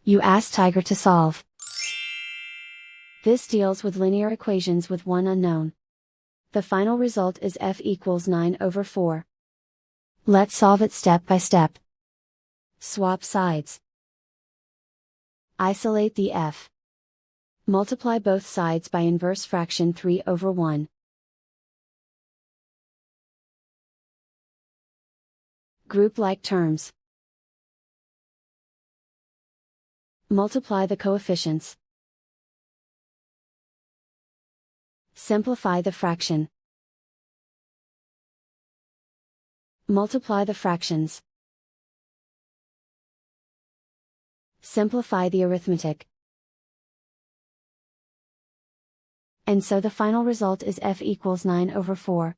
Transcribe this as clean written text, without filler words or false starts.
You ask Tiger to solve. This deals with linear equations with one unknown. The final result is f equals 9/4. Let's solve it step by step. Swap sides. Isolate the f. Multiply both sides by inverse fraction 3/1. Group like terms. Multiply the coefficients. Simplify the fraction. Multiply the fractions. Simplify the arithmetic. And so the final result is f equals 9/4.